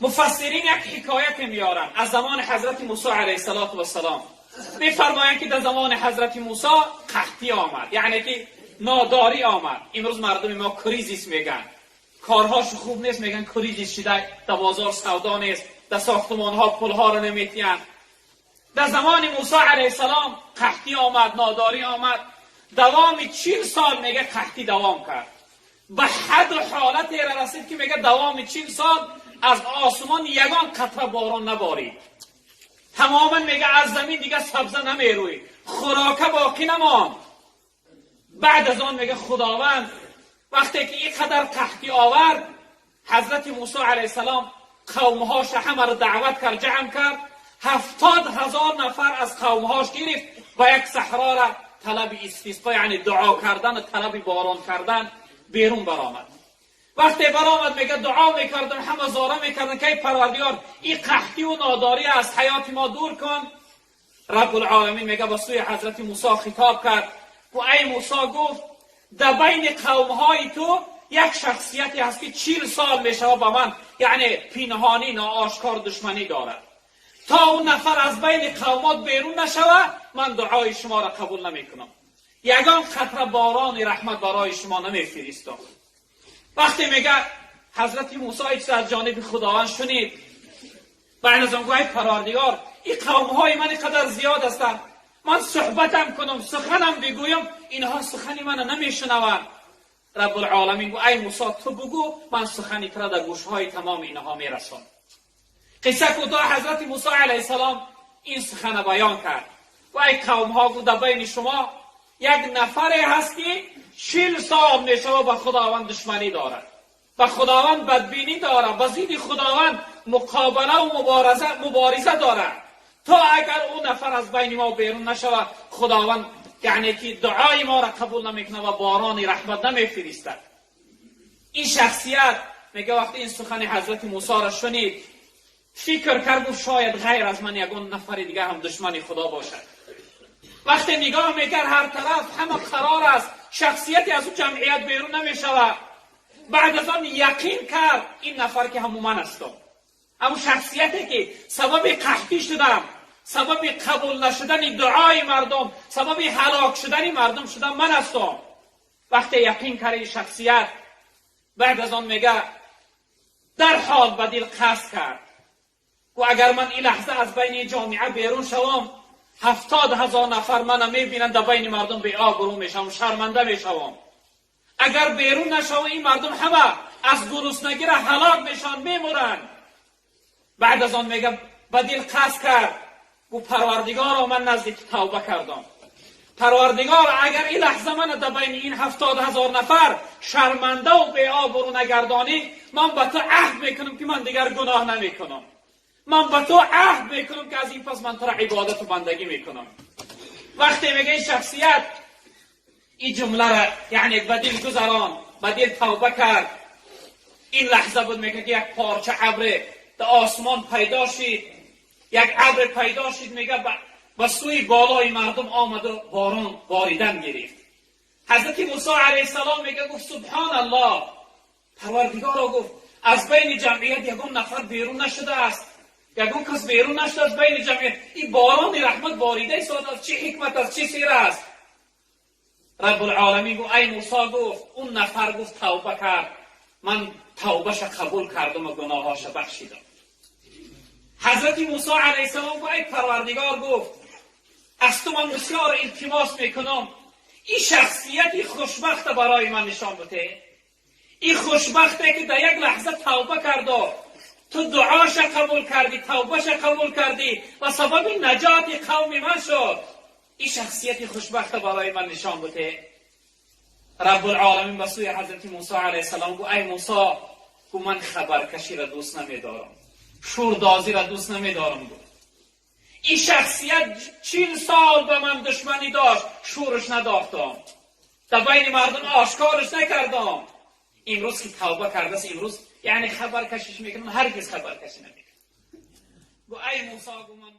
مفسرین یک حکایت میارن از زمان حضرت موسی علیه السلام. میفرمایند که در زمان حضرت موسی قحطی آمد، یعنی که ناداری آمد. امروز مردم ما کریزیس میگن، کارهاش خوب نیست، میگن کریزیس شده، در بازار سودا نیست، در ساختمان ها پل ها رو نمیتین. در زمان موسی علیه السلام قحطی آمد، ناداری آمد. دوام 40 سال میگه قحطی دوام کرد. به حد و حالت را رسید که میگه دوام 40 سال از آسمان یگان قطره باران نبارید. تماما میگه از زمین دیگه سبزه نمیروید، خوراکه باقی نماند. بعد از آن میگه خداوند وقتی که اینقدر قحطی آورد، حضرت موسی علیه السلام قومهاش همه رو دعوت کرد، جمع کرد. 70,000 نفر از قومهاش گرفت و یک صحرا را طلب استسقا، یعنی دعا کردن و طلب باران کردن، بیرون برآمد. وقتی برآمد میگه دعا میکردن، همه زاره میکردن که ای پروردگار این قحطی و ناداری از حیات ما دور کن. رب العالمین میگه به سوی حضرت موسی خطاب کرد و ای موسی گفت در بین قومهای تو یک شخصیتی هست که 40 سال میشه با من، یعنی پنهانی ناآشکار دشمنی دارد. تا اون نفر از بین قومات بیرون نشوه من دعای شما را قبول نمیکنم، یگان قطره باران رحمت برای شما نمیفرستم. وقتی میگه حضرت موسی ایچ از جانب خداوند شنید، بعد از اون گوید پروردگار این قومهای من قدر زیاد هستند، من صحبتم کنم سخنم بگویم اینها سخنی من نمیشنوند. رب العالمین گو ای موسی تو بگو، من سخنی تو را در گوشهای تمام اینها میرسانم. قصه کوتاه حضرت موسی علیه السلام این سخن بیان کرد و ای قومها گو در بین شما یک نفری هست که 40 سال میشه به خداوند دشمنی دارد، به خداوند بدبینی دارد، به ضد خداوند مقابله و مبارزه دارد. تا اگر اون نفر از بین ما بیرون نشود خداوند یعنی که دعای ما را قبول نمیکنه و باران رحمت نمیفرستد. این شخصیت میگه وقتی این سخن حضرت موسی را شنید فکر کرد شاید غیر از من یگان نفر دیگه هم دشمن خدا باشد. وقتی نگاه میکرد هر طرف همه قرار است شخصیتی از اون جمعیت بیرون نمیشود. بعد از آن یقین کرد این نفر که همون من هستم، همون شخصیتی که سبب قحطی شدم، سبب قبول نشدن دعای مردم، سبب هلاک شدن مردم شدم من هستم. وقتی یقین کرد این شخصیت، بعد از آن میگه در حال به دل قصد کرد و اگر من این لحظه از بین جامعه بیرون شوم 70,000 نفر من میبینند در بین مردم بی آبرو میشم، شرمنده میشم. اگر بیرون نشوم این مردم همه از گرسنگی را هلاک میشن، میمورند. بعد از آن میگه به دل قصد کرد و پروردگارا من نزدیک توبه کردم. پروردگار اگر این لحظه من در بین این 70,000 نفر شرمنده و بی آبرو نگردانی، من به تو عهد میکنم که من دیگر گناه نمیکنم. من به تو عهد میکنم که از این پس من تو را عبادت و بندگی میکنم. وقتی میگه این شخصیت این جمله را یعنی به دل گذران، به دل توبه کرد، این لحظه بود میگه که یک پارچه ابر در آسمان پیدا شد، یک ابر پیدا شد، میگه به سوی بالای مردم آمد و باران باریدن گرفت. حضرت موسی علیه السلام میگه گفت سبحان الله، پروردگارا گفت از بین جمعیت یگان نفر بیرون نشده است، یگان کس بیرون نشده از بین جمعیت. این باران رحمت باریده است، از چه حکمت، از چه سیر است؟ رب العالمین گفت ای موسی گفت اون نفر گفت توبه کرد، من توبهش قبول کردم و گناهاش بخشیدم. حضرت موسی علیه السلام گفت ای پروردگار گفت از تو من بسیار التماس میکنم این شخصیتی خوشبخت برای من نشان بده. این خوشبخته که در یک لحظه توبه کرده، تو دعاش قبول کردی، توبهش قبول کردی و سبب نجات قوم من شد. این شخصیتی خوشبخت برای من نشان بده. رب العالمین به سوی حضرت موسی علیه السلام گفت ای موسی گفت من خبرکشی را دوست نمیدارم، شوردازی را دوست نمیدارم. گفت این شخصیت 40 سال به من دشمنی داشت، شورش نداختم، در بین مردم آشکارش نکردم. امروز که توبه کرده است، امروز یعنی خبرکشیش میکنم، هرگز خبرکشی نمیکنم. گفت ای موسی گفت من